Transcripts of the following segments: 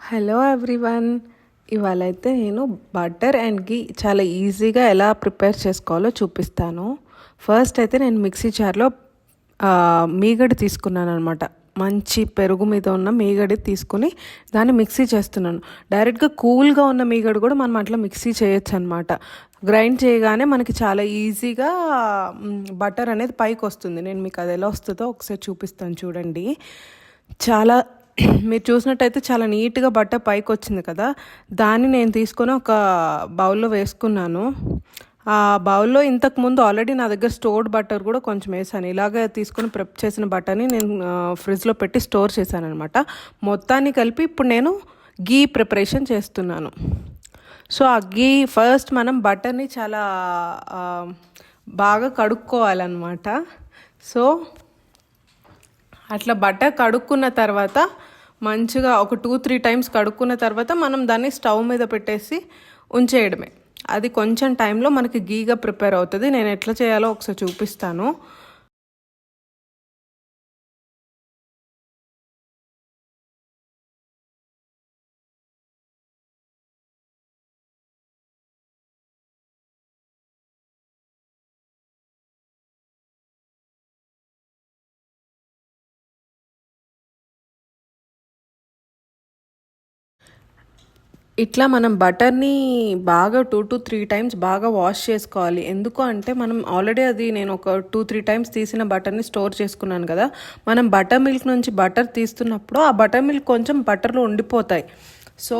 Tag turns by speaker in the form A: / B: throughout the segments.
A: Hello everyone. ఇవాళ అయితే నేను బటర్ అండ్ గీ చాలా ఈజీగా ఎలా ప్రిపేర్ చేసుకోవాలో చూపిస్తాను. ఫస్ట్ అయితే నేను మిక్సీ జార్లో మీగడ తీసుకున్నాను అనమాట. మంచి పెరుగు మీద ఉన్న మీగడి తీసుకుని దాన్ని మిక్సీ చేస్తున్నాను. డైరెక్ట్గా కూల్గా ఉన్న మీగడ కూడా మనం అట్లా మిక్సీ చేయొచ్చు అనమాట. గ్రైండ్ చేయగానే మనకి చాలా ఈజీగా బటర్ అనేది పైకి వస్తుంది. నేను మీకు అది ఎలా వస్తుందో ఒకసారి చూపిస్తాను చూడండి. చాలా మీరు చూసినట్టయితే చాలా నీట్గా బట్టర్ పైకి వచ్చింది కదా. దాన్ని నేను తీసుకొని ఒక బౌల్లో వేసుకున్నాను. ఆ బౌల్లో ఇంతకుముందు ఆల్రెడీ నా దగ్గర స్టోర్డ్ బటర్ కూడా కొంచెం వేసాను. ఇలాగ తీసుకొని ప్రెప్ చేసిన బటర్ని నేను ఫ్రిడ్జ్లో పెట్టి స్టోర్ చేశాను అనమాట. మొత్తాన్ని కలిపి ఇప్పుడు నేను గీ ప్రిపరేషన్ చేస్తున్నాను. సో ఆ గీ ఫస్ట్ మనం బటర్ని చాలా బాగా కడుక్కోవాలన్నమాట. సో అట్లా బటర్ కడుక్కున్న తర్వాత మంచిగా ఒక 2-3 టైమ్స్ కడుక్కున్న తర్వాత మనం దాన్ని స్టవ్ మీద పెట్టేసి ఉంచేయడమే. అది కొంచెం టైంలో మనకి గీగా ప్రిపేర్ అవుతుంది. నేను ఎట్లా చేయాలో ఒకసారి చూపిస్తాను. ఇట్లా మనం బటర్ని బాగా 2-3 టైమ్స్ బాగా వాష్ చేసుకోవాలి. ఎందుకు అంటే మనం ఆల్రెడీ అది నేను ఒక 2-3 టైమ్స్ తీసిన బటర్ని స్టోర్ చేసుకున్నాను కదా. మనం బటర్ మిల్క్ నుంచి బటర్ తీస్తున్నప్పుడు ఆ బటర్ మిల్క్ కొంచెం బటర్లో ఉండిపోతాయి. సో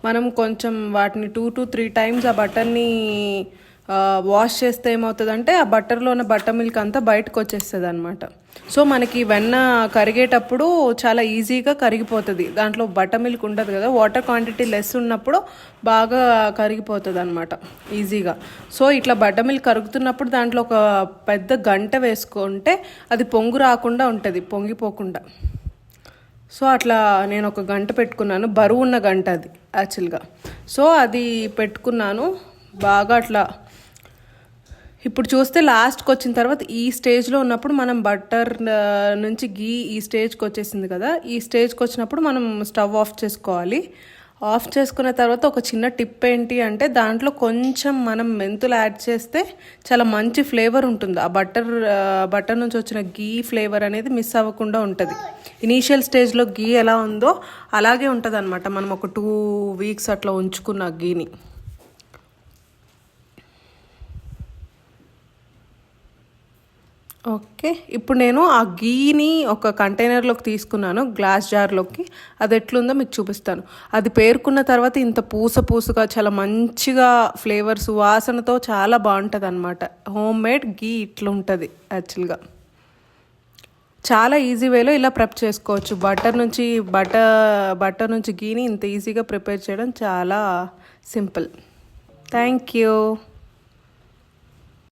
A: మనం కొంచెం వాటిని 2-3 టైమ్స్ ఆ బటర్ని వాష్ చేస్తే ఏమవుతుందంటే ఆ బటర్లో ఉన్న బటర్ మిల్క్ అంతా బయటకు వచ్చేస్తుంది అనమాట. సో మనకి వెన్న కరిగేటప్పుడు చాలా ఈజీగా కరిగిపోతుంది. దాంట్లో బటర్ మిల్క్ ఉండదు కదా, వాటర్ క్వాంటిటీ లెస్ ఉన్నప్పుడు బాగా కరిగిపోతుంది అనమాట ఈజీగా. సో ఇట్లా బటర్ మిల్క్ కరుగుతున్నప్పుడు దాంట్లో ఒక పెద్ద గంట వేసుకుంటే అది పొంగు రాకుండా ఉంటుంది, పొంగిపోకుండా. సో అట్లా నేను ఒక గంట పెట్టుకున్నాను, బరువు ఉన్న గంట అది యాక్చువల్గా. సో అది పెట్టుకున్నాను బాగా అట్లా. ఇప్పుడు చూస్తే లాస్ట్కి వచ్చిన తర్వాత ఈ స్టేజ్లో ఉన్నప్పుడు మనం బటర్ నుంచి గీ ఈ స్టేజ్కి వచ్చేసింది కదా. ఈ స్టేజ్కి వచ్చినప్పుడు మనం స్టవ్ ఆఫ్ చేసుకోవాలి. ఆఫ్ చేసుకున్న తర్వాత ఒక చిన్న టిప్ ఏంటి అంటే దాంట్లో కొంచెం మనం మెంతులు యాడ్ చేస్తే చాలా మంచి ఫ్లేవర్ ఉంటుంది. ఆ బటర్ నుంచి వచ్చిన గీ ఫ్లేవర్ అనేది మిస్ అవ్వకుండా ఉంటుంది. ఇనీషియల్ స్టేజ్లో గీ ఎలా ఉందో అలాగే ఉంటుంది అనమాట. మనం ఒక 2 వీక్స్ అట్లా ఉంచుకున్న గీని. ఓకే, ఇప్పుడు నేను ఆ గీని ఒక కంటైనర్లోకి తీసుకున్నాను, గ్లాస్ జార్లోకి. అది ఎట్లుందో మీకు చూపిస్తాను. అది పేరుకున్న తర్వాత ఇంత పూసగా చాలా మంచిగా ఫ్లేవర్స్ వాసనతో చాలా బాగుంటుంది అనమాట. హోమ్ మేడ్ గీ ఇట్లా ఉంటుంది యాక్చువల్గా. చాలా ఈజీ వేలో ఇలా ప్రిప్ చేసుకోవచ్చు. బటర్ నుంచి గీని ఇంత ఈజీగా ప్రిపేర్ చేయడం చాలా సింపుల్. Thank you.